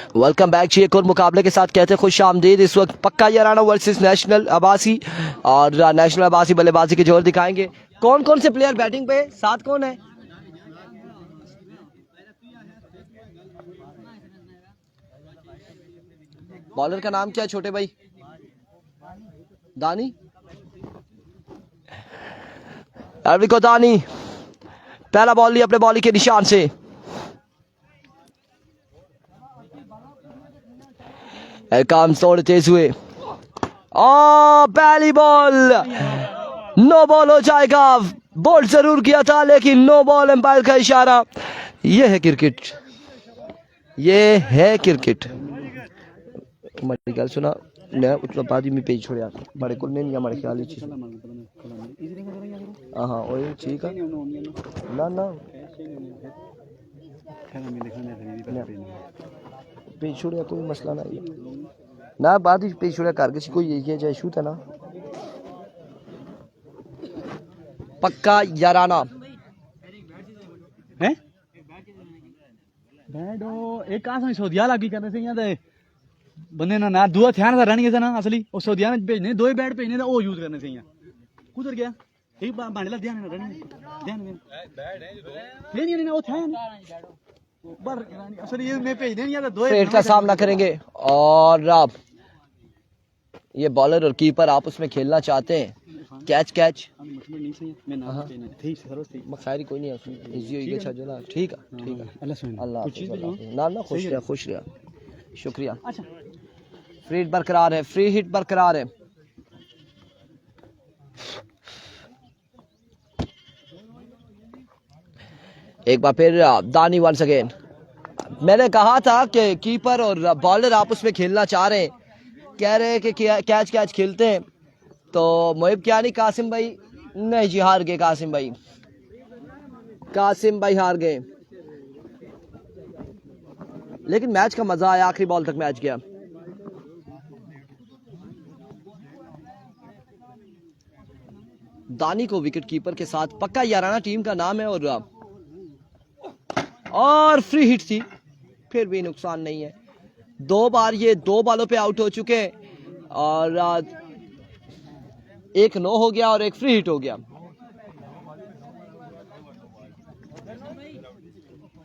Welcome back जी। एक और मुकाबले के साथ कहते हैं खुश आमदीद। इस वक्त पक्का याराना वर्सेस नेशनल अब्बासी, और नेशनल अब्बासी बल्लेबाजी के जोर दिखाएंगे। कौन कौन से प्लेयर बैटिंग पे, साथ कौन है? बॉलर का नाम क्या है छोटे भाई? दानी, अरविको दानी। पहला बॉल लिया अपने बॉलिंग के निशान से। काम थोड़े तेज हुए। पहली बॉल नो बॉल हो जाएगा। बोल्ड जरूर किया था लेकिन नो बॉल, एम्पायर का इशारा। ये है क्रिकेट, ये है क्रिकेट। मेरी गल सुना मैं उतना बाद में पेज छोड़िया बड़े को नहीं हमारे ख्याल हाँ वही ठीक है ना ना पेज छोड़िया कोई मसला नहीं ना, बाद ही पेज छोड़िया कर किसी कोई ये जाए इशू था ना। पक्का याराना है बैडो एक कहां से सऊदिया लागी करने से यहां दे बंदे ना दुआ ध्यान से रनिंग से ना असली और सऊदिया में भेजने दो ही बैट भेजने तो वो यूज करने से यहां कुधर गया एक बांडला ध्यान रनिंग ध्यान में नहीं वो था पर असली ये मैं भेजने नहीं आता दो फेट का सामना करेंगे। और आप ये बॉलर और कीपर आप उसमें खेलना चाहते हैं, कैच कैच खैर कोई नहीं है, ठीक है अल्लाह ना खुश रहा शुक्रिया। फ्री हिट बरकरार है, फ्री हिट बरकरार है। एक बार फिर दानी वंस अगेन। मैंने कहा था कि कीपर और बॉलर आपस में खेलना चाह रहे हैं, कह रहे हैं कि कैच कैच खेलते हैं, तो मोहिब क्या नहीं कासिम भाई नहीं जी हार गए। कासिम भाई हार गए, लेकिन मैच का मजा आया, आखिरी बॉल तक मैच गया। दानी को विकेट कीपर के साथ पक्का याराना टीम का नाम है, और फ्री हिट थी, फिर भी नुकसान नहीं है। दो बार ये दो बॉलों पे आउट हो चुके हैं, और एक नो हो गया और एक फ्री हिट हो गया।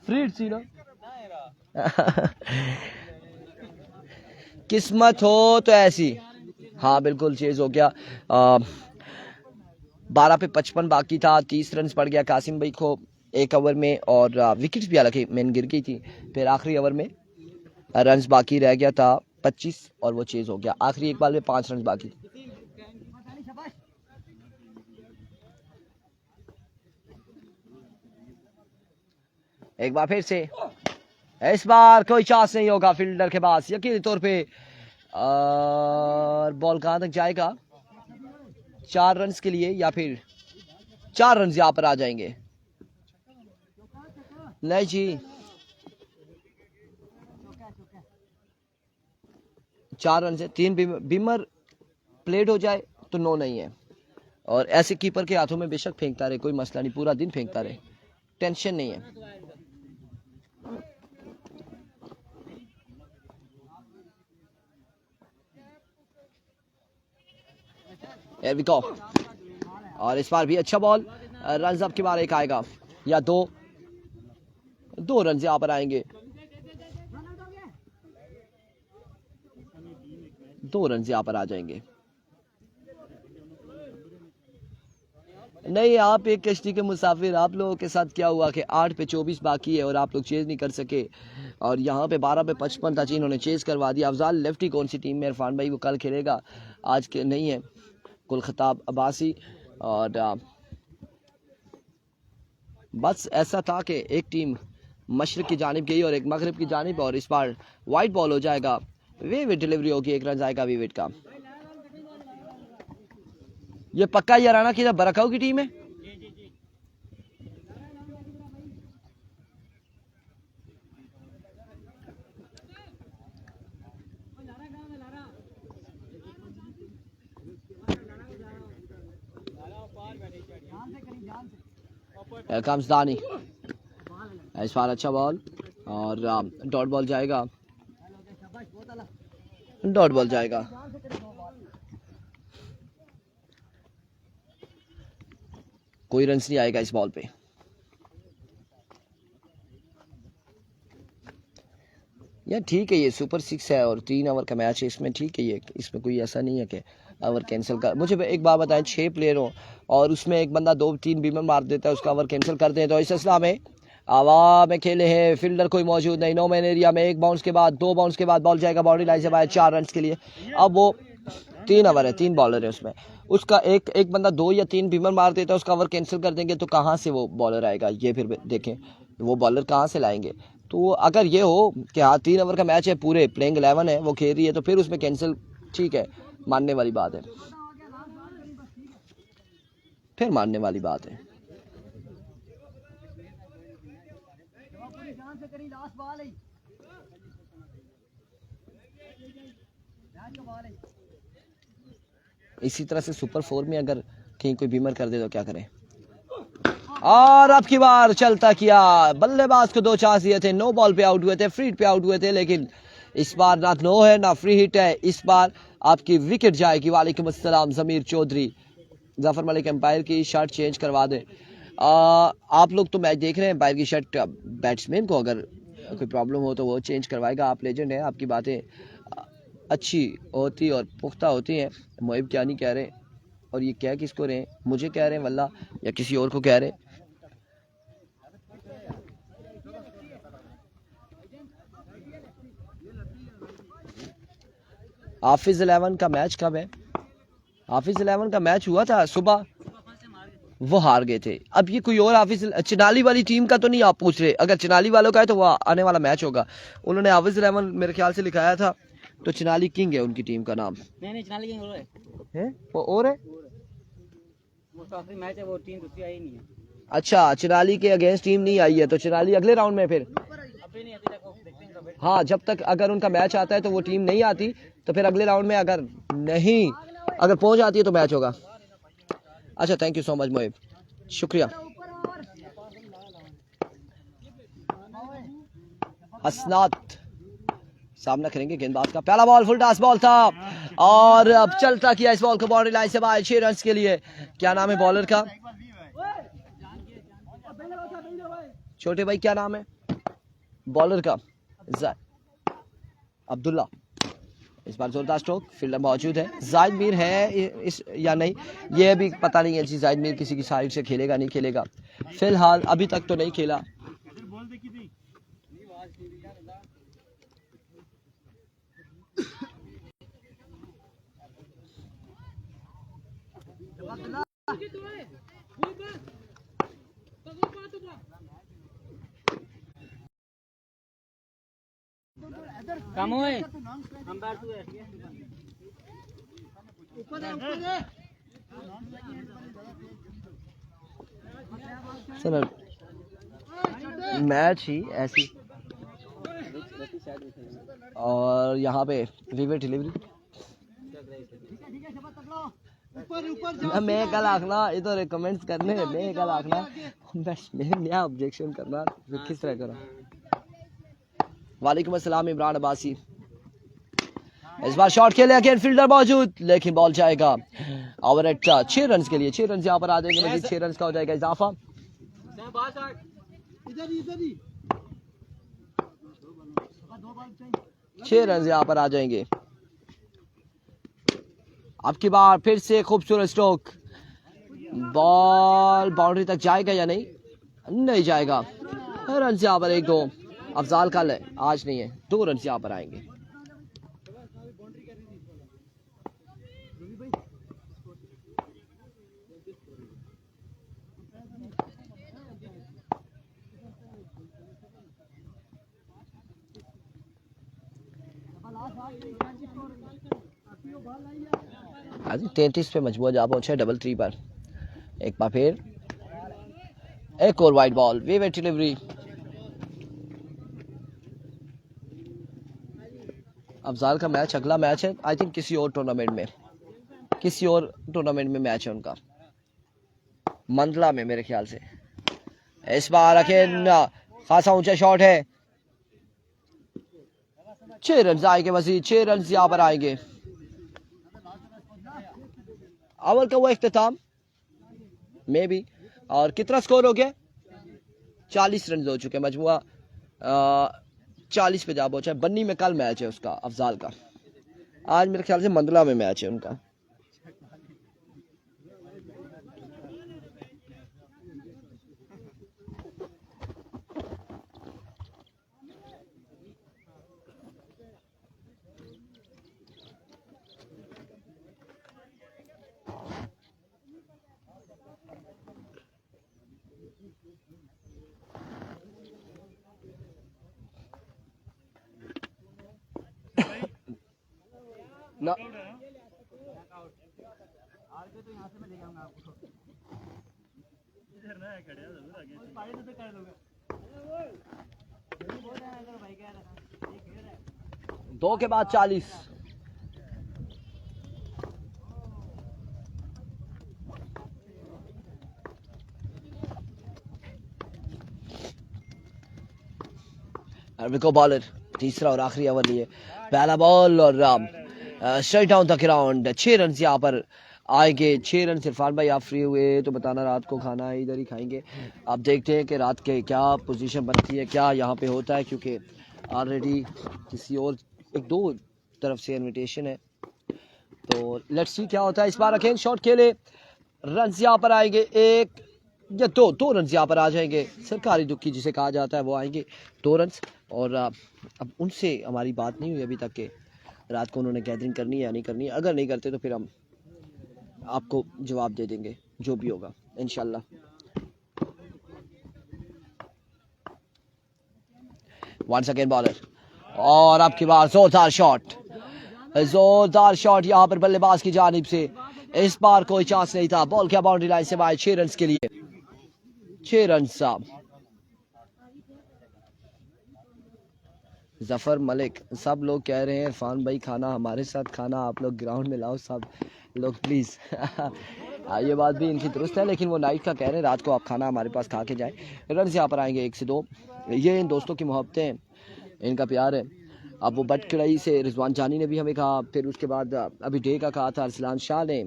फ्री हिट थी ना किस्मत हो तो ऐसी। हाँ बिल्कुल चेज हो गया। 12 पे 55 बाकी था, 30 रन पड़ गया कासिम भाई को एक ओवर में, और विकेट्स भी हालांकि मेन गिर गई थी। फिर आखिरी ओवर में रन्स बाकी रह गया था 25 और वो चेज हो गया। आखिरी एक बॉल में 5 रन बाकी। एक बार फिर से, इस बार कोई चांस नहीं होगा फील्डर के पास यकीनी तौर पे। और बॉल कहां तक जाएगा? 4 रन के लिए, या फिर 4 रन यहां पर आ जाएंगे। नहीं जी 4 रन से 3 बीमर प्लेड हो जाए तो नो नहीं है। और ऐसे कीपर के हाथों में बेशक फेंकता रहे, कोई मसला नहीं, पूरा दिन फेंकता रहे, टेंशन नहीं है। Here we go. और इस बार भी अच्छा बॉल, रन अप के बार एक आएगा या दो रन यहां पर आएंगे, 2 रन यहां पर आ जाएंगे। नहीं आप एक कश्ती के मुसाफिर, आप लोगों के साथ क्या हुआ कि 8 पे 24 बाकी है और आप लोग चेज नहीं कर सके, और यहाँ पे 12 पे 55 था, इन्होंने चेज करवा दिया। अफजाल लेफ्टी कौन सी टीम में? इरफान भाई वो कल खेलेगा, आज के नहीं है। कुल खिताब अब्बासी, और बस ऐसा था कि एक टीम मशरक की जानिब गई और एक मगरिब की जानिब, और इस बार वाइट बॉल हो जाएगा, वे डिलीवरी होगी, 1 रन आएगा विकेट का। ये पक्का याराना की बरकाऊ की टीम है। कम्स दानी, इस बार अच्छा बॉल और डॉट बॉल जाएगा। डॉट बॉल जाएगा। कोई रन नहीं आएगा इस बॉल पे। यार ठीक है, ये सुपर 6 है और 3 ओवर का मैच है, इसमें ठीक है, ये इसमें कोई ऐसा नहीं है कि ओवर कैंसिल कर। मुझे एक बात बताएं, 6 प्लेयर हो और उसमें एक बंदा 2-3 बीमर मार देता है, उसका ओवर कैंसिल कर दें, तो इस असला में हवा में खेले हैं, फील्डर कोई मौजूद नहीं, नो मैन एरिया में, 1 बाउंस के बाद 2 बाउंस के बाद बॉल जाएगा बाउंड्री लाइन से बाहर 4 रन के लिए। अब वो 3 ओवर है, 3 बॉलर है उसमें, उसका एक बंदा 2 या 3 बीमर मार देता है, उसका ओवर कैंसिल कर देंगे तो कहाँ से वो बॉलर आएगा, ये फिर देखें वो बॉलर कहाँ से लाएंगे। तो अगर ये हो कि हाँ 3 ओवर का मैच है, पूरे प्लेइंग 11 है, वो खेल रही है, तो फिर उसमें कैंसिल ठीक है, मानने वाली बात है, फिर मानने वाली बात है। इसी तरह से सुपर 4 में अगर कहीं कोई बीमर कर दे तो क्या करें। और अब की बार चलता किया, बल्लेबाज को 2 चांस दिए थे, नो बॉल पे आउट हुए थे, फ्री हिट पे आउट हुए थे, लेकिन इस बार ना नो है ना फ्री हिट है, इस बार आपकी विकेट जाएगी। वालेकुम अस्सलाम जमीर चौधरी, जफर मलिक एम्पायर की शर्ट चेंज करवा दें। आप लोग तो मैच देख रहे हैं, एम्पायर की शर्ट बैट्समैन को अगर कोई प्रॉब्लम हो तो वो चेंज करवाएगा, आप लेजेंड हैं, आपकी बातें अच्छी होती और पुख्ता होती हैं। मोहिब क्या नहीं कह रहे, और ये कह किसको रहे हैं, मुझे कह रहे हैं वल्ला या किसी और को कह रहे हैं। हाफिज 11 का मैच कब है? हाफिज 11 का मैच हुआ था सुबह, वो हार गए थे। अब ये कोई और हाफिज चिनाली वाली टीम का तो नहीं आप पूछ रहे, अगर चिनाली वालों का है तो वो आने वाला मैच होगा। उन्होंने हाफिज 11 मेरे ख्याल से लिखाया था, तो चिनाली किंग है उनकी टीम का नाम। नहीं चिनाली किंग है वो और है, वो तो आखिरी मैच है, वो टीम दूसरी आई नहीं है। अच्छा चिनाली के अगेंस्ट टीम नहीं आई है, तो चिनाली अगले राउंड में फिर अभी नहीं आती, देखो देखते हैं कब। हाँ, जब तक अगर उनका मैच आता है तो वो टीम नहीं आती, तो फिर अगले राउंड में अगर नहीं, अगर पहुंच आती है तो मैच होगा। अच्छा thank you so much Mohib, शुक्रिया। हसनात सामना करेंगे गेंदबाज का, पहला बॉल फुल टॉस बॉल था और अब चलता किया इस बॉल को बाउंड्री लाइन से बाहर 6 रन के लिए। क्या नाम है बॉलर का? छोटे भाई क्या नाम है बॉलर का? अब्दुल्ला। इस बार जोरदार स्ट्रोक, फील्डर मौजूद है, जाहिद मीर है इस या नहीं ये भी पता नहीं है जी, जाहिद मीर किसी की साइड से खेलेगा नहीं खेलेगा, फिलहाल अभी तक तो नहीं खेला। कम हुए अंपायर तू है चलो मैच ही ऐसी, और यहाँ पे रिवर डिलीवरी मैं कल आखना इधर कमेंट्स करने, मैं कल आखना मैं नया ऑब्जेक्शन करना फिर किस तरह करा। वालेकुम अस्सलाम इमरान अब्बासी। इस बार शॉट खेले, अगेन फील्डर मौजूद, लेकिन बॉल जाएगा ओवर एट 6 रन के लिए। 6 रन यहाँ पर आ जाएंगे, मजीद 6 रन का हो जाएगा इजाफा। छह रन यहाँ पर आ जाएंगे। अब की बार फिर से खूबसूरत स्ट्रोक, बॉल बाउंड्री तक जाएगा या नहीं? नहीं जाएगा। रन यहाँ पर 1-2, अफजाल कल है आज नहीं है, 2 रन यहाँ पर आएंगे। आज 33 पे मजबूर जा पहुंचे, 3-3 पर। एक बार फिर एक और वाइड बॉल, वे डिलीवरी। अफजाल का मैच अगला मैच है आई थिंक किसी और टूर्नामेंट में, किसी और टूर्नामेंट में मैच है उनका, मंडला में मेरे ख्याल से। इस बार खासा ऊंचा शॉट है, 6 रन आएंगे मजीद, 6 रन यहाँ पर आएंगे। ओवर का वो इख्तिताम में भी। और कितना स्कोर हो गया? 40 रन हो चुके हैं, मजमुआ 40 पे जा पहुंचा है। बन्नी में कल मैच है उसका, अफजाल का। आज मेरे ख्याल से मंडला में मैच है उनका। ना दो के बाद 40। बॉलर तीसरा और आखिरी ओवर लिए, पहला बॉल और straight down the ground. 6 run यहाँ पर आएंगे, 6 रन। इरफान भाई आप फ्री हुए तो बताना, रात को खाना इधर ही खाएंगे। अब देखते हैं कि रात के क्या पोजीशन बनती है, क्या यहाँ पे होता है, क्योंकि ऑलरेडी किसी और एक दो तरफ से इनविटेशन है, तो लेट्स सी क्या होता है। इस बार अगेन शॉट खेले, रन यहाँ पर आएंगे 1 या 2 रन यहाँ पर आ जाएंगे। सरकारी दुक्की जिसे कहा जाता है वो आएंगे 2 रन। और अब उनसे हमारी बात नहीं हुई अभी तक के रात को उन्होंने गैदरिंग करनी है या नहीं करनी है। अगर नहीं करते तो फिर हम आपको जवाब दे देंगे जो भी होगा इंशाल्लाह। वंस अगेन बॉलर, और आपकी बार जोरदार शॉट यहाँ पर बल्लेबाज की जानिब से। इस बार कोई चांस नहीं था, बॉल क्या बाउंड्री लाइन से बाहर। 6 रन के लिए 6 रन साहब। जफर मलिक, सब लोग कह रहे हैं इरफान भाई खाना हमारे साथ खाना, आप लोग ग्राउंड में लाओ सब लोग प्लीज। ये बात भी इनकी दुरुस्त है, लेकिन वो नाइट का कह रहे हैं, रात को आप खाना हमारे पास खा के जाएं। रन यहाँ पर आएंगे 1 से 2। ये इन दोस्तों की मोहब्बतें हैं, इनका प्यार है। अब वो बट कड़ाई से रिजवान जानी ने भी हमें कहा, फिर उसके बाद अभी डे का कहा था अरसलान शाह ने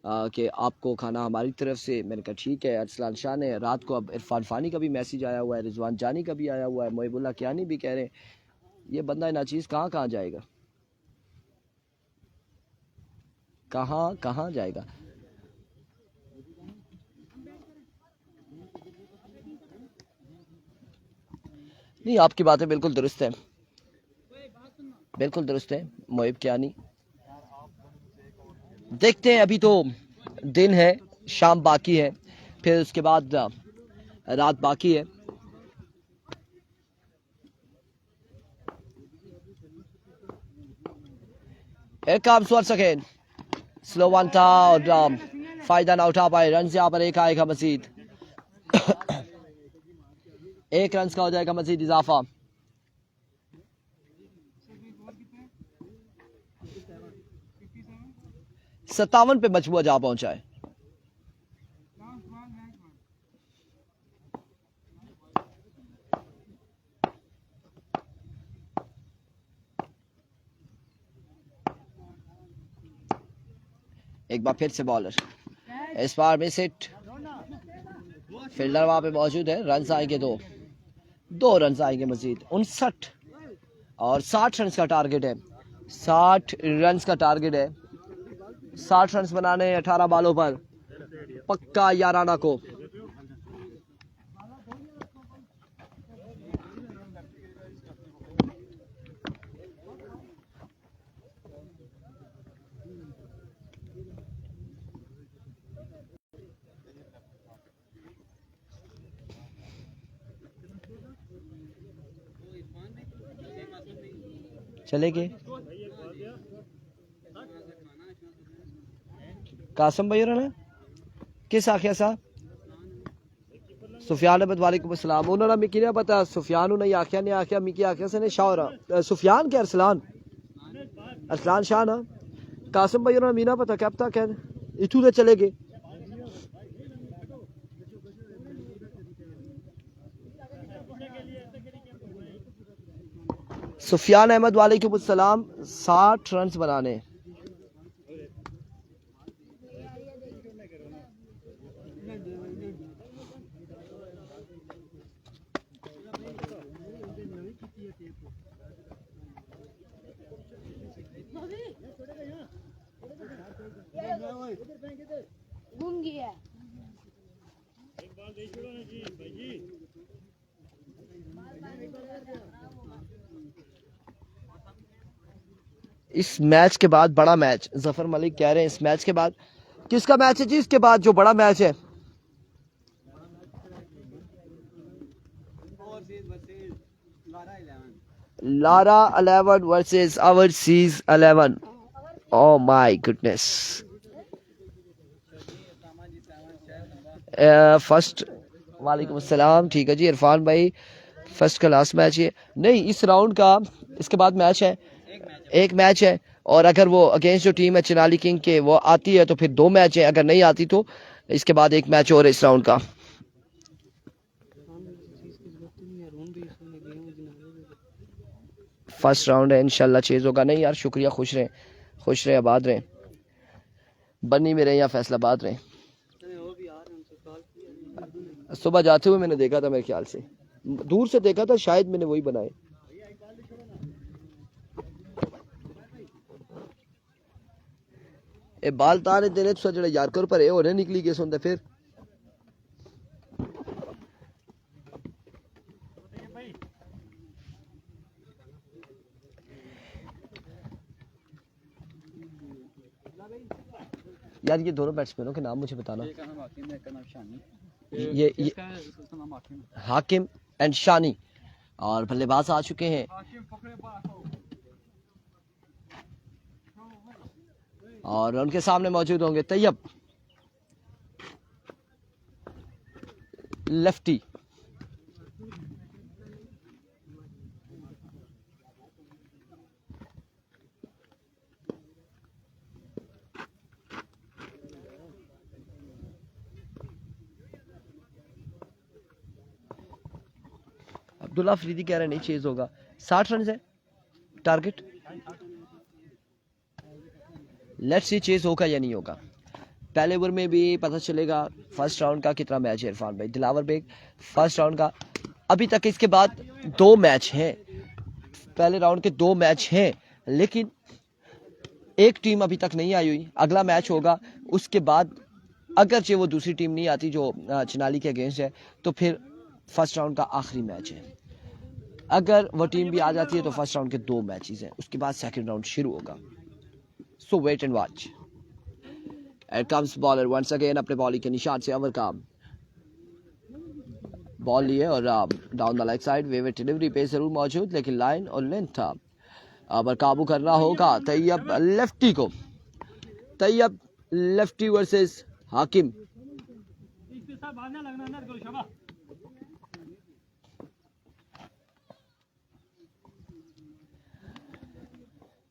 कि आपको खाना हमारी तरफ से। मैंने कहा ठीक है। अरसलान शाह ने रात को, अब इरफान फानी का भी मैसेज आया हुआ है, रिजवान जानी का भी आया हुआ है, मोहिबुल्लाह कियानी भी कह रहे हैं। ये बंदा नाचीज कहाँ जाएगा, कहाँ जाएगा। नहीं, आपकी बातें बिल्कुल दुरुस्त है, बिल्कुल दुरुस्त है मोहिब कियानी। देखते हैं, अभी तो दिन है, शाम बाकी है, फिर उसके बाद रात बाकी है। एक काम सेकेंड स्लो वन था और फायदा ना उठा पाए। रन से यहाँ पर 1 आएगा मजीद। 1 रन का हो जाएगा मजीद इजाफा। सत्तावन पे मजबूआ जा पहुंचा है। एक बार फिर से बॉलर, इस बार मिस हिट। फील्डर वहां पे मौजूद है। रन आएंगे 2 रन आएंगे मजीद। 59 और 60 रन का टारगेट है। 60 रन का टारगेट है। 60 रन बनाने 18 बालों पर, पक्का याराना को। चलेंगे कासम भाई ना किस आखिया सा सुफियान अहमद वालेकुम अस्सलाम। उन्होंने मिकी ने पता सुफियान उन्हें आखिया ने आखिया मिकी आखिया से ने शाह सुफियान के अरसलान शाह ना कासम भाई उन्होंने मीना पता क्या पता कह इथू दे चले गए। सुफियान अहमद वालेकुम अस्सलाम, 60 रन बनाने। इस मैच के बाद बड़ा मैच, जफर मलिक कह रहे हैं इस मैच के बाद किसका मैच है जी? इसके बाद जो बड़ा मैच है Lara 11 versus overseas 11। Oh my goodness. First वालेकुम अस्सलाम, ठीक है जी इरफान भाई, फर्स्ट का लास्ट मैच है नहीं, इस राउंड का इसके बाद मैच है, एक मैच है। और अगर वो अगेंस्ट जो टीम है चिनाली किंग के वो आती है तो फिर 2 मैच है, अगर नहीं आती तो इसके बाद एक मैच और है इस राउंड का। फर्स्ट राउंड है, इंशाल्लाह चेज होगा। नहीं यार शुक्रिया, खुश रहे आबाद रहें, बन्नी में रहें या फैसलाबाद रहें। सुबह जाते हुए मैंने देखा था, मेरे ख्याल से दूर से देखा था, शायद मैंने वही बनाए। ए बाल तारे तेरे तो जड़े यार कर पर होने निकली के सुनते फिर यार ये दोनों बैट्समैनों के नाम मुझे बताना। ये हाकिम एंड शानी, और बल्लेबाज आ चुके हैं और उनके सामने मौजूद होंगे तैयब लेफ्टी, अब्दुल्ला अफरीदी कह रहे नहीं चेज होगा। 60 रन है टारगेट, लेट्स सी चेज होगा या नहीं होगा। पहले ओवर में भी पता चलेगा फर्स्ट राउंड का कितना मैच है। इरफान भाई, दिलावर बेग फर्स्ट राउंड का अभी तक इसके बाद 2 मैच हैं, पहले राउंड के 2 मैच हैं, लेकिन एक टीम अभी तक नहीं आई हुई। अगला मैच होगा उसके बाद, अगरचे वो दूसरी टीम नहीं आती जो चिनाली के अगेंस्ट है, तो फिर फर्स्ट राउंड का आखिरी मैच है। अगर वो टीम भी आ जाती है तो फर्स्ट राउंड के 2 मैचेस हैं, उसके बाद सेकंड राउंड शुरू होगा। So wait and watch. And comes bowler once again, अपने बॉलिंग के निशान से अवर का बॉल लिए और डाउन द लेग साइड, वेवेट डिलीवरी पे जरूर मौजूद, लेकिन लाइन और लेंथ था। अब काबू करना होगा तैयब लेफ्टी को, तैयब लेफ्टी वर्सेस हाकिम।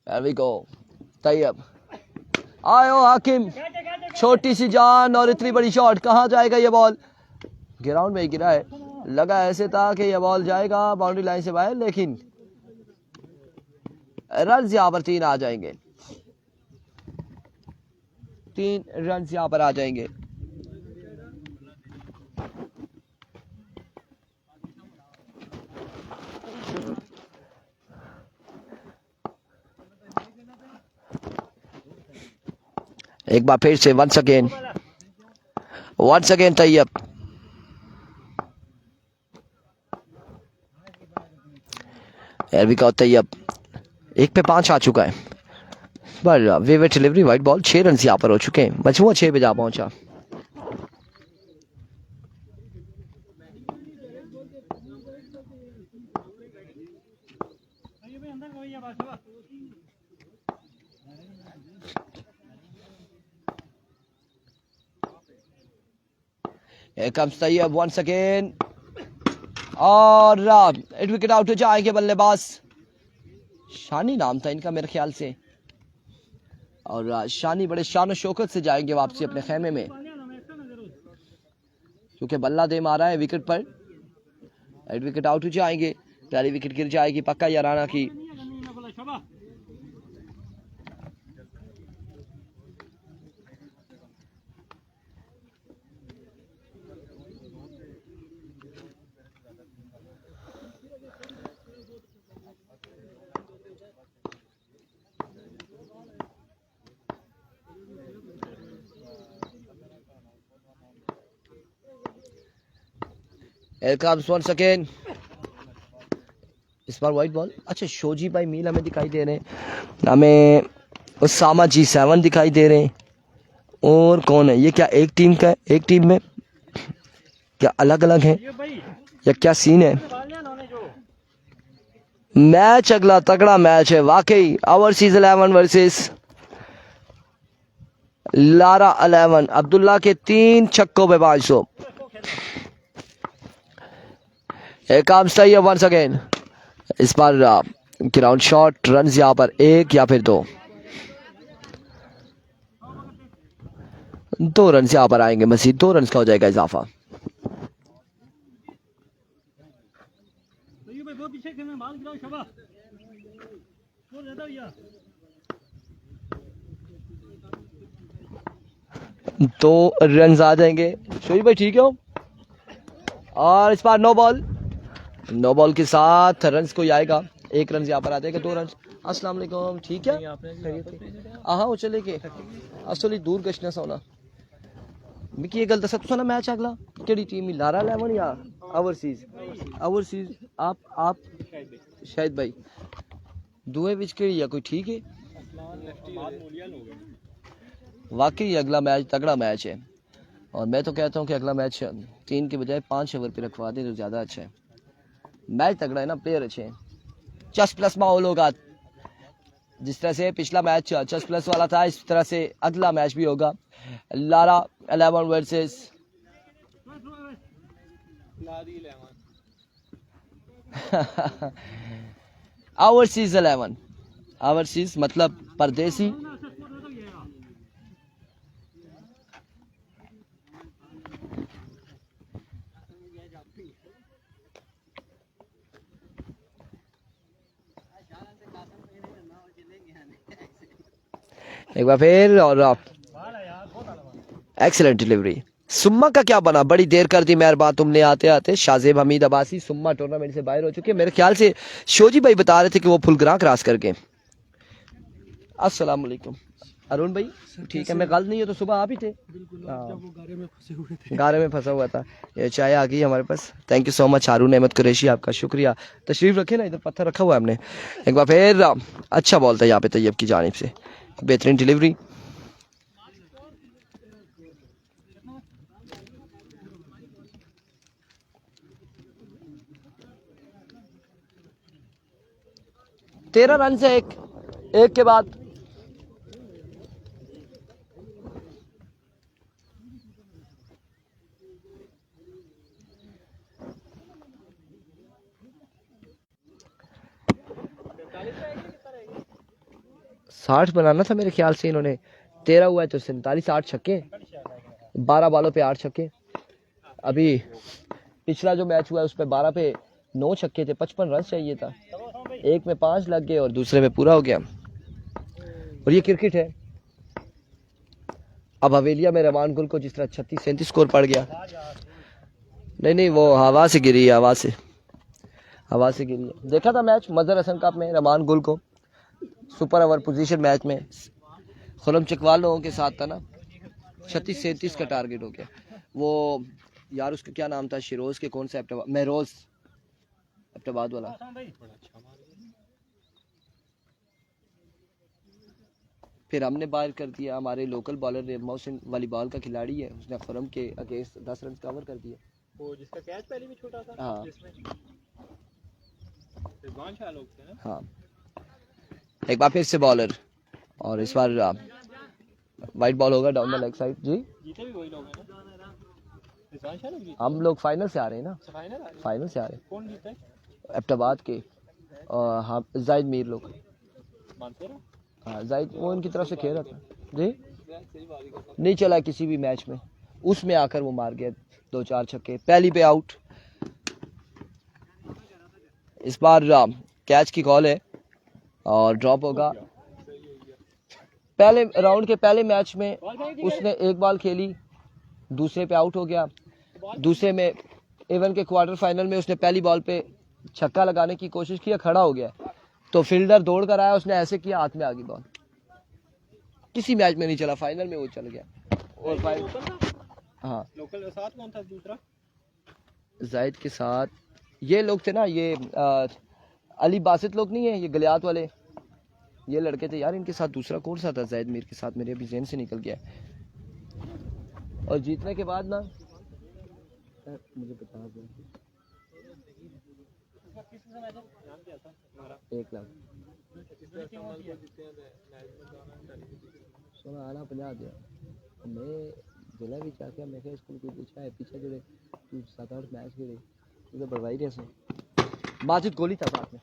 There we go. तैयब आयो हाकिम, छोटी सी जान और इतनी बड़ी शॉट, कहाँ जाएगा ये बॉल? ग्राउंड में ही गिरा है, लगा ऐसे था कि ये बॉल जाएगा बाउंड्री लाइन से बाहर, लेकिन रन यहाँ पर 3 आ जाएंगे, 3 रन यहाँ पर आ जाएंगे। एक बार फिर से वंस अगेन तैयब, तैयब 1 पे 5 आ चुका है, पर वेवेट डिलीवरी वाइट बॉल। 6 रन यहाँ पर हो चुके हैं, मजमूआ 6 पे जा पहुंचा। Here comes Tayyab once again, और एक विकेट आउट हो जाएंगे बल्लेबाज। शानी नाम था इनका मेरे ख्याल से, और शानी बड़े शान और शौकत से जाएंगे वापसी अपने खेमे में, क्योंकि बल्ला दे मारा है विकेट पर। एक विकेट आउट हो जाएंगे, पहली विकेट गिर जाएगी पक्का याराना की। Here comes once again. इस बार वाइट बॉल। अच्छा, शोजी भाई मील हमें दिखाई दे रहे हैं, हमें उसामा G7 दिखाई दे रहे हैं, और कौन है ये? क्या एक टीम का है? एक टीम में क्या अलग अलग है या क्या सीन है? मैच अगला तगड़ा मैच है वाकई। Overseas 11 versus Lara 11। अब्दुल्ला के 3 छक्कों पे 500। एक काम सही है वंस अगेन। इस बार ग्राउंड शॉट, रन यहाँ पर 1 या फिर 2 रन यहाँ पर आएंगे। मजीद 2 रन का हो जाएगा इजाफा। दो रन आ जाएंगे। शोई भाई ठीक हो? और इस बार नो बॉल के साथ रन कोई आएगा। 1 रन यहाँ पर आ जाएगा। 2 रन। अस्सलाम वालेकुम, ठीक है? हाँ वो चले के असली दूर गश्त सोना मिकी ये गल दसा तुसा ना मैच अगला केड़ी टीम लारा 11 या ओवरसीज आप शायद भाई दुए विच केड़ी या कोई ठीक है? वाकई अगला मैच तगड़ा मैच है, और मैं तो कहता हूँ कि अगला मैच 3 के बजाय 5 ओवर पे रखवा दें तो ज़्यादा अच्छा है। मैच तगड़ा है ना, प्लेयर अच्छे हैं। चस प्लस माहौल होगा। जिस तरह से पिछला मैच चस प्लस वाला था, इस तरह से अगला मैच भी होगा। Lara 11 versus overseas 11। ओवरसीज मतलब परदेसी। एक बार फिर, और एक्सीलेंट डिलीवरी। सुम्मा का क्या बना? बड़ी देर कर दी मेहरबान तुमने आते आते। शाजेब हमीद अब्बासी सुम्मा टूर्नामेंट से बाहर हो चुके हैं। मेरे ख्याल से शोजी भाई बता रहे थे कि वो फुलग्रां क्रॉस करके। अस्सलाम वालेकुम अरुण भाई, ठीक है? मैं गलत नहीं है तो सुबह आप ही थे? गारे में फंसा हुआ था। ये चाय आ गई हमारे पास। थैंक यू सो मच हारून अहमद कुरैशी, आपका शुक्रिया। तशरीफ रखे ना, इधर पत्थर रखा हुआ है हमने। एक बार फिर अच्छा बॉल था यहाँ पे तैयब की जानिब से, बेहतरीन डिलीवरी। तेरह रन से एक के बाद। साठ बनाना था मेरे ख्याल से इन्होंने। 13 हुआ है तो 47 8 छक्के, 12 बॉलों पे 8 छक्के। अभी पिछला जो मैच हुआ है उस पे 12 पे 9 छक्के थे, 55 रन चाहिए था। एक में 5 लग गए और दूसरे में पूरा हो गया। और ये क्रिकेट है। अब हवेलिया में रहमान गुल को जिस तरह 36-37 स्कोर पड़ गया। नहीं वो हवा से गिरी है, हवा से गिरी है। देखा था मैच मजहर हसन कप में रहमान गुल को सुपर ओवर पोजीशन मैच में खुरम चकवाल लोगों के साथ था ना, 36-37 का टारगेट हो गया। वो यार उसका क्या नाम था, शिरोज के कौन सा महरोज एबटाबाद वाला। फिर हमने बाहर कर दिया। हमारे लोकल बॉलर मोहसिन वॉलीबॉल का खिलाड़ी है, उसने खुरम के अगेंस्ट 10 रन कवर कर दिए। वो जिसका कैच पहले भी छोटा था। हाँ हाँ। एक बार फिर से बॉलर, और इस बार वाइट बॉल होगा डाउन द लेग साइड। जी जीते भी वही लोग हैं ना? हम लोग फाइनल से आ रहे हैं ना, फाइनल से आ रहे हैं। कौन जीता है? एबटाबाद के हाँ जाहिद मीर लोग। हाँ जाहिद वो इनकी तरफ से खेल रहा था जी, नहीं चला किसी भी मैच में। उसमें आकर वो मार गया 2-4 छक्के, पहली पे आउट। इस बार कैच की कॉल है और ड्रॉप होगा। पहले राउंड के पहले मैच में उसने एक बॉल खेली, दूसरे पे आउट हो गया। दूसरे में इवन के क्वार्टर फाइनल में उसने पहली बॉल पे छक्का लगाने की कोशिश की, खड़ा हो गया तो फील्डर दौड़ कर आया, उसने ऐसे किया, हाथ में आ गई बॉल। किसी मैच में नहीं चला, फाइनल में वो चल गया। और हाँ, लोकल के साथ कौन था दूसरा? जायद के साथ ये लोग थे ना, ये अली बासित लोग नहीं है, ये गलियात वाले, ये लड़के थे यार। इनके साथ दूसरा कौन सा था जायद मीर के साथ, मेरे अभी ज़हन से निकल गया। और जीतने के बाद ना मुझे बता दो 1 लाख सोना आना 50 दिया। मैं जिला भी चाह के मैं स्कूल को पूछा है पीछे जो 7-8 मैच खेले तो बढ़वाई रहे से माजिद गोली था साथ में।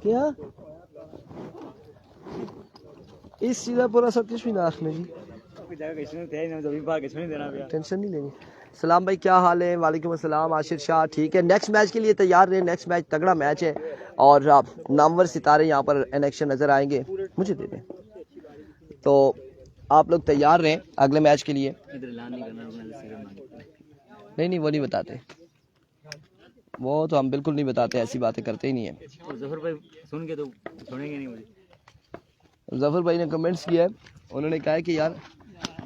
क्या इस चीज़ पूरा सब कुछ भी नाख में जी, टेंशन नहीं लेनी। सलाम भाई, क्या हाल है? वालेकुम अस्सलाम। आशिर शाह ठीक है। नेक्स्ट मैच के लिए तैयार रहे, नेक्स्ट मैच तगड़ा मैच है और नामवर सितारे यहाँ पर इन एक्शन नज़र आएंगे। मुझे दे दें तो आप लोग तैयार रहें अगले मैच के लिए। नहीं वो नहीं बताते, वो तो हम बिल्कुल नहीं बताते, ऐसी बातें करते ही नहीं है। जफर भाई सुन के तो छोड़ेंगे नहीं मुझे। जफर भाई ने कमेंट्स किया है, उन्होंने कहा है कि यार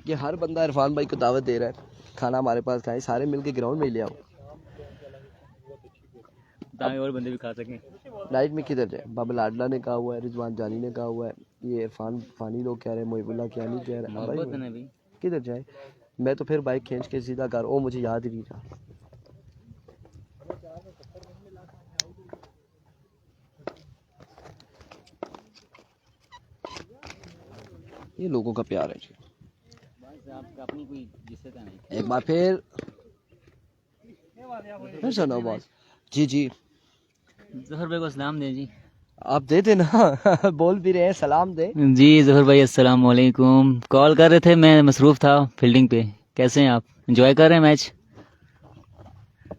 ये हर बंदा इरफान भाई को दावत दे रहा है, खाना हमारे पास खाएं, सारे मिलके ग्राउंड में ही ले आओ ताकि और बंदे भी खा सकें। नाइट में किधर जाए? बाबा लाडला ने कहा हुआ है, रिजवान जानी ने कहा हुआ है, ये इरफान फानी लोग कह रहे हैं, मोहिबुल्ला क्या नहीं कह रहे हैं। किधर जाए? मैं तो फिर बाइक खींच के सीधा कर, ओ मुझे याद ही नहीं था। ये लोगों का प्यार है जी। अपनी कोई जिससे तो नहीं। एक बार फिर सुनो बॉस जी जी। जफर भाई को सलाम दे जी। आप दे देना बोल भी रहे हैं, सलाम दे जी जफर भाई अस्सलाम वालेकुम। कॉल कर रहे थे, मैं मसरूफ था फील्डिंग पे। कैसे हैं आप? एंजॉय कर रहे हैं मैच?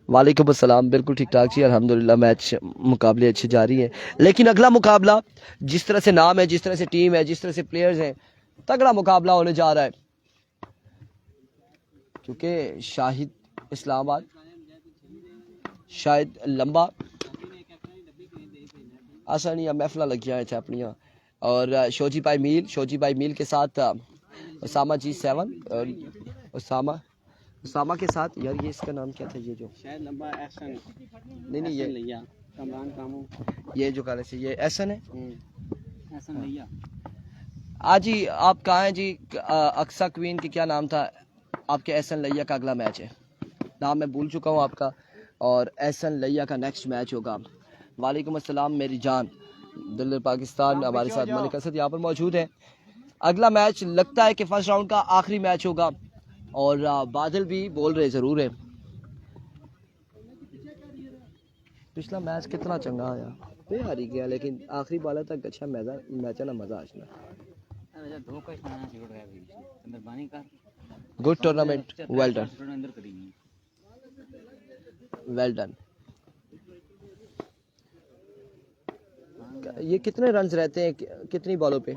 वालेकुम अस्सलाम, बिल्कुल ठीक ठाक जी अल्हम्दुलिल्लाह। मैच मुकाबले अच्छे जारी हैं, लेकिन अगला मुकाबला जिस तरह से नाम है, जिस तरह से टीम है, जिस तरह से प्लेयर्स हैं, तगड़ा मुकाबला होने जा रहा है। क्योंकि शाहिद इस्लामाबाद, शायद लंबा आसानी या महफिल लग जाए अपनियाँ, और शोजी भाई मील के साथ उसामा G7 और उसामा के साथ यार ये इसका नाम क्या था, ये जो शायद लंबा एहसन नहीं ये लिया कमरान कामू, ये जो काले से ये एहसन है। एहसन लिया। आज जी आप कहाँ हैं जी? अक्सा क्वीन के क्या नाम था आपके? एहसन लैया का अगला मैच है, नाम मैं भूल चुका हूँ आपका, और एहसन लैया का नेक्स्ट मैच होगा। वालेकुम अस्सलाम मेरी जान। दिल पाकिस्तान हमारे साथ मलिक असद यहाँ पर मौजूद है। अगला मैच लगता है कि फर्स्ट राउंड का आखिरी मैच होगा, और बादल भी बोल रहे ज़रूर है। पिछला मैच कितना चंगा आया, पे हारी गया, लेकिन आखिरी बाला तक अच्छा मैच ना मज़ा आना। Good tournament, well done well done. ये कितने रन्स रहते हैं कितनी बॉलों पे?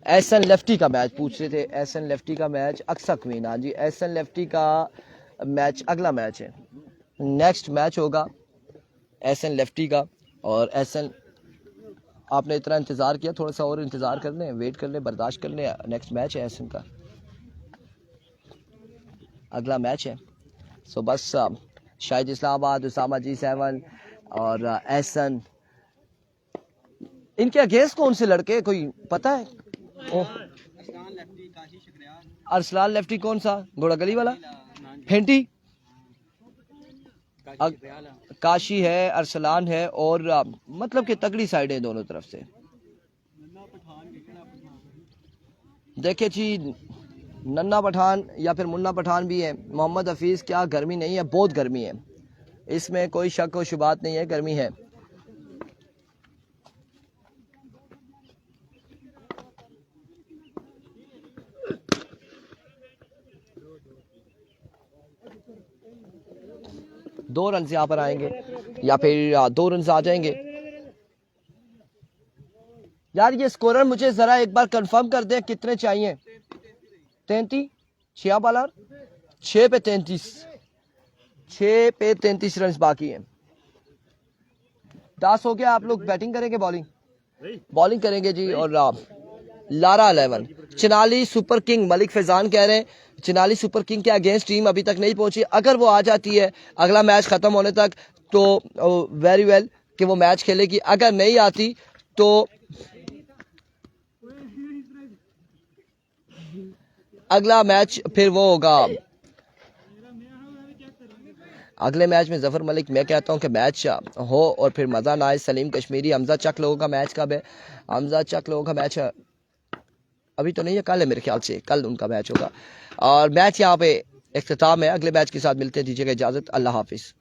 एहसन लेफ्टी का मैच पूछ रहे थे, एहसन लेफ्टी का मैच अक्सा क्वीन। हाँ जी, एहसन लेफ्टी का मैच अगला मैच है, नेक्स्ट मैच होगा एहसन लेफ्टी का। और एहसन आपने इतना इंतज़ार किया, थोड़ा सा और इंतज़ार कर लें, वेट कर लें, बर्दाश्त कर लें। नेक्स्ट मैच है एहसन का, अगला मैच है। सो बस शाहिद इस्लामाबाद, उसामा G7 और एहसन, इनके अगेंस्ट कौन से लड़के कोई पता है? अरसलान लेफ्टी कौन सा? घोड़ा गली वाला फेंटी काशी है, अरसलान है, और मतलब कि तगड़ी साइड है दोनों तरफ से। देखिए जी, नन्ना पठान या फिर मुन्ना पठान भी है। मोहम्मद हफीज़, क्या गर्मी नहीं है? बहुत गर्मी है, इसमें कोई शक व शुबात नहीं है, गर्मी है। 2 रन यहाँ पर आएंगे या फिर 2 रन आ जाएंगे। यार ये स्कोरर मुझे जरा एक बार कंफर्म कर दे कितने चाहिए। 33 6 बॉलर 6 पे 33 रन बाकी हैं। 10 हो गया। आप लोग बैटिंग करेंगे बॉलिंग करेंगे जी। और लारा 11 चिनाली सुपर किंग मलिक फैजान कह रहे हैं चिनाली सुपर किंग के अगेंस्ट टीम अभी तक नहीं पहुंची। अगर वो आ जाती है अगला मैच खत्म होने तक तो वेरी वेल कि वो मैच खेलेगी। अगर नहीं आती तो अगला मैच फिर वो होगा। अगले मैच में जफर मलिक मैं कहता हूं कि मैच हो और फिर मजा ना आए। सलीम कश्मीरी हमजा चक लोगों का मैच कब है? हमजा चक लोगों का मैच अभी तो नहीं है, कल है मेरे ख्याल से, कल उनका मैच होगा। और मैच यहाँ पे इख्तिताम है। अगले मैच के साथ मिलते हैं, दीजिएगा इजाजत। अल्लाह हाफिज।